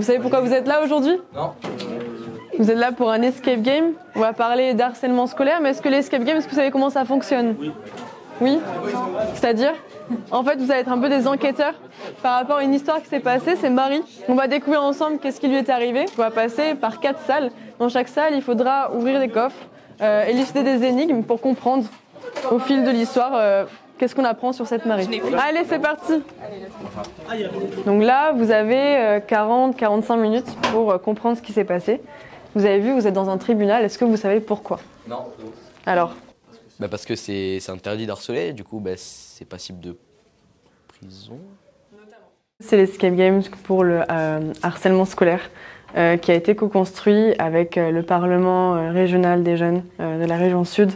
Vous savez pourquoi vous êtes là aujourd'hui? Non. Vous êtes là pour un escape game. On va parler d'harcèlement scolaire, mais est-ce que l'escape game, est-ce que vous savez comment ça fonctionne? Oui. Oui? C'est-à-dire? En fait, vous allez être un peu des enquêteurs par rapport à une histoire qui s'est passée, c'est Marie. On va découvrir ensemble qu'est-ce qui lui est arrivé. On va passer par 4 salles. Dans chaque salle, il faudra ouvrir des coffres, élucider des énigmes pour comprendre au fil de l'histoire qu'est-ce qu'on apprend sur cette Marie. Allez, c'est parti! Donc là, vous avez 40-45 minutes pour comprendre ce qui s'est passé. Vous avez vu, vous êtes dans un tribunal. Est-ce que vous savez pourquoi? Non. Alors? Parce que c'est interdit d'harceler, du coup c'est passible de prison. C'est l'escape game pour le harcèlement scolaire qui a été co-construit avec le Parlement régional des jeunes de la région sud.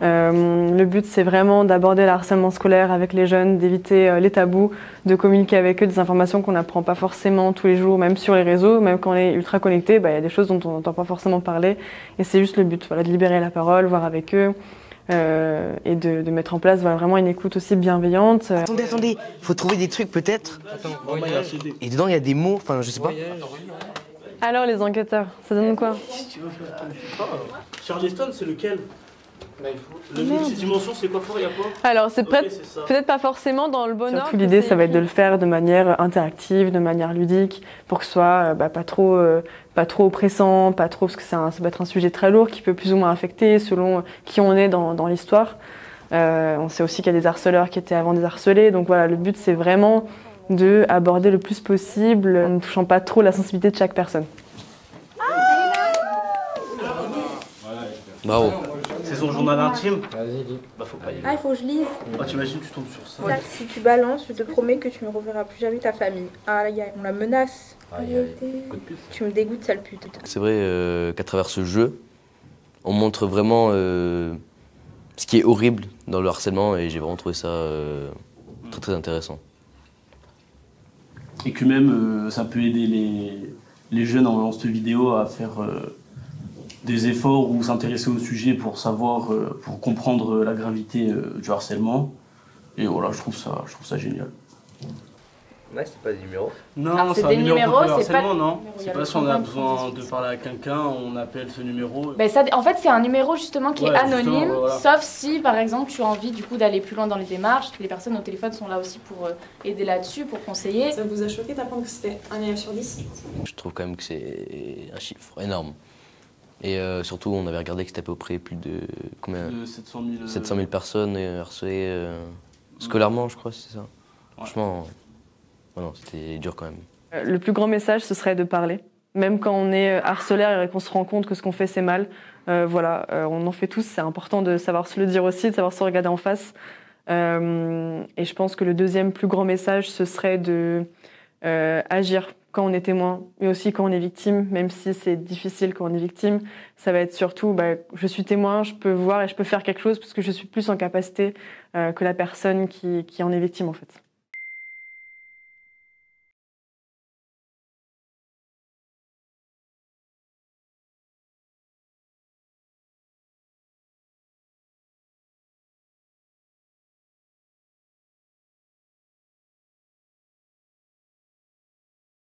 Le but, c'est vraiment d'aborder le harcèlement scolaire avec les jeunes, d'éviter les tabous, de communiquer avec eux des informations qu'on n'apprend pas forcément tous les jours, même sur les réseaux, même quand on est ultra connecté, il y a des choses dont on n'entend pas forcément parler. Et c'est juste le but, voilà, de libérer la parole, voir avec eux. Et de mettre en place vraiment une écoute aussi bienveillante. Attendez, faut trouver des trucs peut-être. Et dedans il y a des mots, enfin je sais pas. Alors les enquêteurs, ça donne quoi? Charleston, c'est lequel? Le multidimension, c'est quoi fort, il y a quoi? Alors c'est peut-être pas forcément dans le bon ordre. Surtout l'idée, ça va être de le faire de manière interactive, de manière ludique, pour que ce soit pas trop oppressant, pas trop, parce que ça peut être un sujet très lourd qui peut plus ou moins affecter selon qui on est dans l'histoire. On sait aussi qu'il y a des harceleurs qui étaient avant des harcelés, donc voilà, le but c'est vraiment de aborder le plus possible, en ne touchant pas trop la sensibilité de chaque personne. Bravo. C'est son journal intime. Vas-y, dis. Faut pas y aller. Ah, il faut que je lise. T'imagines, tu tombes sur ça. Ça, si tu balances, je te promets que tu ne reverras plus jamais ta famille. Ah, on la menace. Tu me dégoûtes, sale pute. C'est vrai qu'à travers ce jeu, on montre vraiment ce qui est horrible dans le harcèlement et j'ai vraiment trouvé ça très très intéressant. Et que même, ça peut aider les jeunes en voyant cette vidéo à faire des efforts ou s'intéresser au sujet pour savoir, pour comprendre la gravité du harcèlement. Et voilà, je trouve ça génial. Ouais, c'est pas des numéros. Non, c'est un numéro pour le harcèlement, non? C'est pas si on a besoin de parler à quelqu'un, on appelle ce numéro. En fait, c'est un numéro justement qui est anonyme, voilà. sauf si, par exemple, tu as envie du coup d'aller plus loin dans les démarches. Les personnes au téléphone sont là aussi pour aider là-dessus, pour conseiller. Ça vous a choqué d'apprendre que c'était 1 élève sur 10? Je trouve quand même que c'est un chiffre énorme. Et surtout, on avait regardé que c'était à peu près plus de combien? De 700 000 personnes harcelées scolairement, je crois, c'est ça. Ouais. Franchement, non, c'était dur quand même. Le plus grand message, ce serait de parler. Même quand on est harceleur et qu'on se rend compte que ce qu'on fait, c'est mal, on en fait tous. C'est important de savoir se le dire aussi, de savoir se regarder en face. Et je pense que le deuxième plus grand message, ce serait de agir quand on est témoin et aussi quand on est victime, même si c'est difficile quand on est victime. Ça va être surtout, je suis témoin, je peux voir et je peux faire quelque chose parce que je suis plus en capacité que la personne qui en est victime en fait.